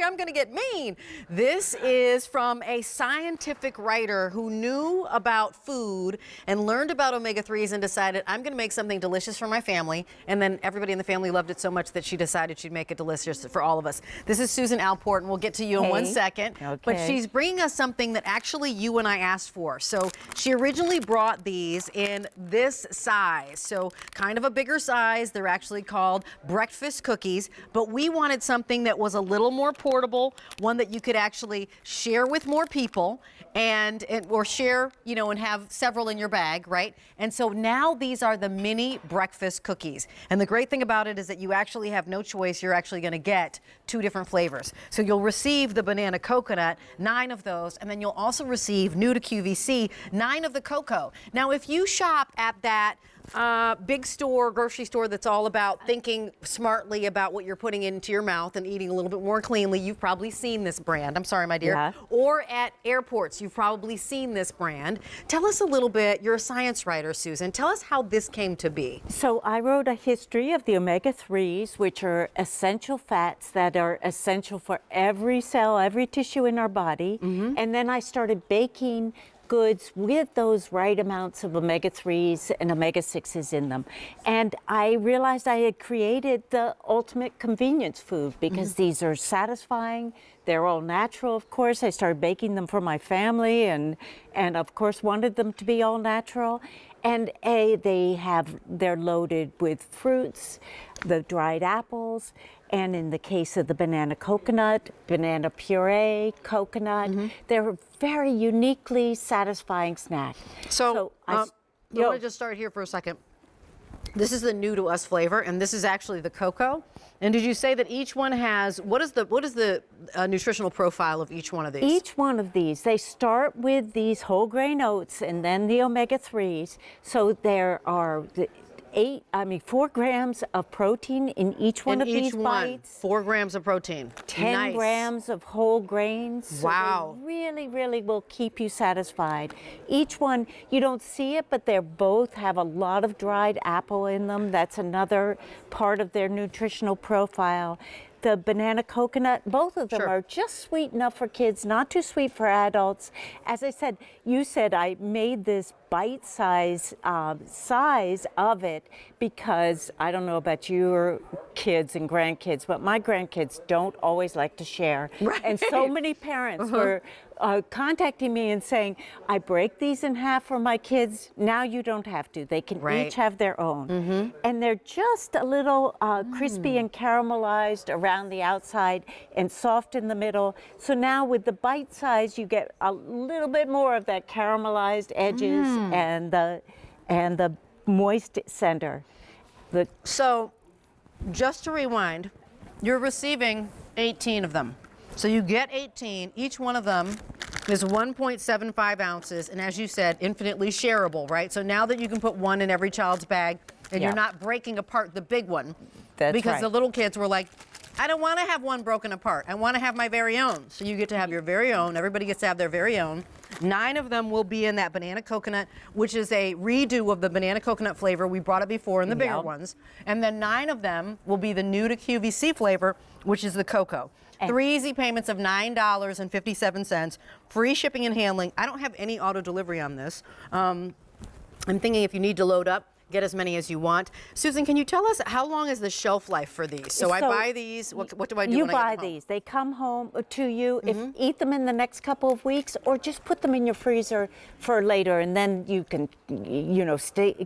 I'm going to get mean. This is from a scientific writer who knew about food and learned about omega-3s and decided, I'm going to make something delicious for my family. And then everybody in the family loved it so much that she decided she'd make it delicious for all of us. This is Susan Alport, and we'll get to you in 1 second. Okay. But she's bringing us something that actually you and I asked for. So she originally brought these in this size. So kind of a bigger size. They're actually called breakfast cookies. But we wanted something that was a little more portable, one that you could actually share with more people or share, you know, and have several in your bag, right? And so now these are the mini breakfast cookies. And the great thing about it is that you actually have no choice. You're actually going to get 2 different flavors. So you'll receive the banana coconut, 9 of those, and then you'll also receive, new to QVC, 9 of the cocoa. Now, if you shop at that big store, grocery store that's all about thinking smartly about what you're putting into your mouth and eating a little bit more cleanly, you've probably seen this brand. I'm sorry, my dear. Yeah. Or at airports, you've probably seen this brand. Tell us a little bit, you're a science writer, Susan. Tell us how this came to be. So I wrote a history of the omega-3s, which are essential fats that are essential for every cell, every tissue in our body. And then I started baking goods with those right amounts of omega-3s and omega-6s in them. And I realized I had created the ultimate convenience food because these are satisfying. They're all natural, of course. I started baking them for my family and of course wanted them to be all natural. And they're loaded with fruits, the dried apples, and in the case of the banana coconut, banana puree, coconut, they're a very uniquely satisfying snack. So I want to just start here for a second. This is the new to us flavor, and this is actually the cocoa. And did you say that each one has, what is the nutritional profile of each one of these? Each one of these, they start with these whole grain oats and then the omega-3s. So there are 4 grams of protein in each one of these bites. 4 grams of protein. 10 grams of whole grains. Wow. So they really, really will keep you satisfied. Each one, you don't see it, but they both have a lot of dried apple in them. That's another part of their nutritional profile. The banana coconut, both of them are just sweet enough for kids, not too sweet for adults. As I said, you said I made this bite-size size of it because I don't know about your kids and grandkids, but my grandkids don't always like to share. Right. And so many parents were contacting me and saying, I break these in half for my kids. Now you don't have to. They can each have their own. And they're just a little crispy and caramelized around the outside and soft in the middle. So now with the bite size, you get a little bit more of that caramelized edges and the moist center. So just to rewind, you're receiving 18 of them. So you get 18, each one of them is 1.75 ounces, and as you said, infinitely shareable, right? So now that you can put one in every child's bag, and you're not breaking apart the big one, because the little kids were like, I don't want to have one broken apart. I want to have my very own. So you get to have your very own. Everybody gets to have their very own. 9 of them will be in that banana coconut, which is a redo of the banana coconut flavor. We brought it before in the bigger ones. And then 9 of them will be the new to QVC flavor, which is the cocoa. 3 easy payments of $9.57, free shipping and handling. I don't have any auto delivery on this. I'm thinking if you need to load up, get as many as you want. Susan, can you tell us how long is the shelf life for these? So I buy these, what do I do you when I buy get them home? these. They come home to you. Eat them in the next couple of weeks, or just put them in your freezer for later, and then you can,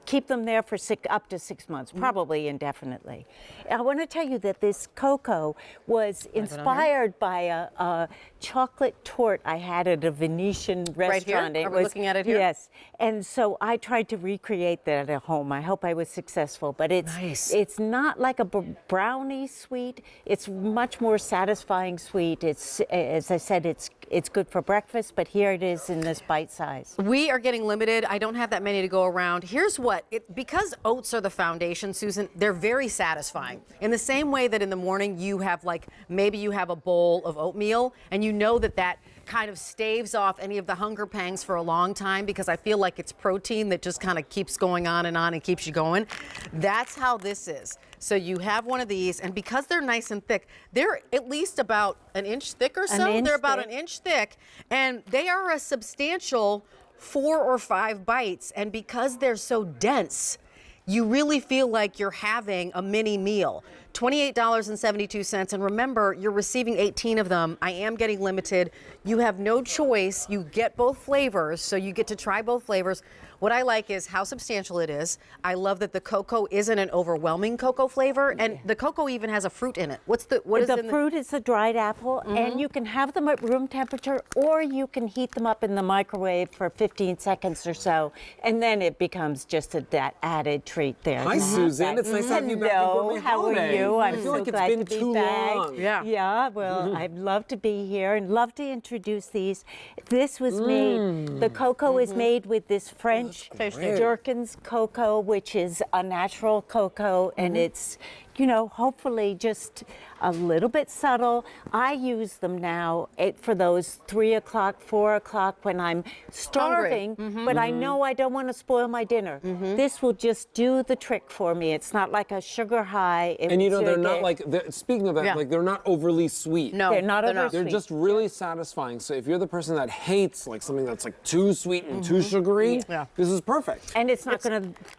keep them there for up to 6 months, probably indefinitely. I want to tell you that this cocoa was inspired by a chocolate torte I had at a Venetian restaurant. Right here? Are we looking at it here? Yes. And so I tried to recreate that at home. I hope I was successful, but it's not like a brownie sweet. It's much more satisfying sweet. It's, as I said, it's good for breakfast, but here it is in this bite size. We are getting limited. I don't have that many to go around. Here's what, because oats are the foundation, Susan, they're very satisfying. In the same way that in the morning you have maybe you have a bowl of oatmeal and you know that kind of staves off any of the hunger pangs for a long time because I feel like it's protein that just kind of keeps going on and and keeps you going. That's how this is. So you have one of these, and because they're nice and thick, they're at least about an inch thick or so. They're about an inch thick, and they are a substantial 4 or 5 bites. And because they're so dense, you really feel like you're having a mini meal. $28.72, and remember, you're receiving 18 of them. I am getting limited. You have no choice. You get both flavors, so you get to try both flavors. What I like is how substantial it is. I love that the cocoa isn't an overwhelming cocoa flavor, and the cocoa even has a fruit in it. What is the in the fruit? Is the dried apple, and you can have them at room temperature, or you can heat them up in the microwave for 15 seconds or so, and then it becomes just that added treat there. Hi, Susan. It's nice to have you back. Hello, how are you? I'm I feel so like it's glad been to be too back. long. Yeah, well, I'd love to be here and love to introduce these. This was made, the cocoa is made with this French Jerkins cocoa, which is a natural cocoa, and it's, you know, hopefully just a little bit subtle. I use them now for those 3 o'clock, 4 o'clock when I'm starving, but I know I don't want to spoil my dinner. This will just do the trick for me. It's not like a sugar high. And you know, they're not like, speaking of that, like they're not overly sweet. No, they're not overly They're sweet. just really satisfying. So if you're the person that hates like something that's like too sweet and too sugary, this is perfect. And it's not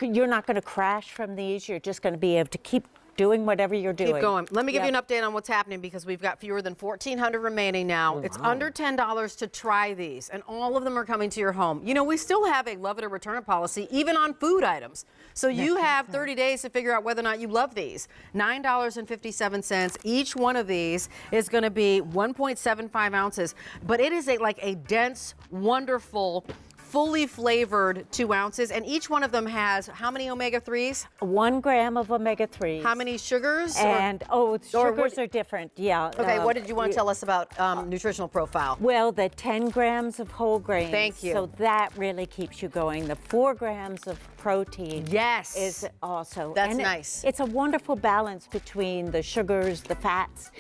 you're not going to crash from these. You're just going to be able to keep doing whatever you're doing. Keep going. Let me give you an update on what's happening because we've got fewer than 1,400 remaining now. It's under $10 to try these, and all of them are coming to your home. You know, we still have a love it or return it policy, even on food items. So you have 30 days to figure out whether or not you love these. $9.57. Each one of these is going to be 1.75 ounces, but it is like a dense, wonderful, fully flavored 2 ounces, and each one of them has how many omega-3s? 1 gram of omega-3s. How many sugars? And sugars are different. Yeah. Okay, what did you want to tell us about nutritional profile? Well, the 10 grams of whole grains. Thank you. So that really keeps you going. The 4 grams of protein. Yes. Is also. That's and nice. It's a wonderful balance between the sugars, the fats.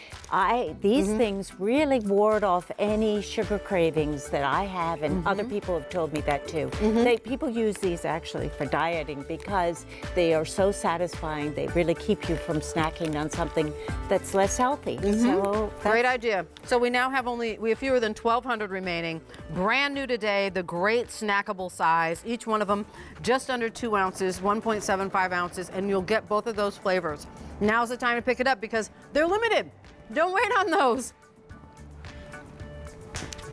These things really ward off any sugar cravings that I have, and other people have told me that too. People use these actually for dieting because they are so satisfying. They really keep you from snacking on something that's less healthy. So Great idea. So we now have we have fewer than 1,200 remaining. Brand new today, the great snackable size. Each one of them just under 2 ounces, 1.75 ounces, and you'll get both of those flavors. Now's the time to pick it up because they're limited. Don't wait on those.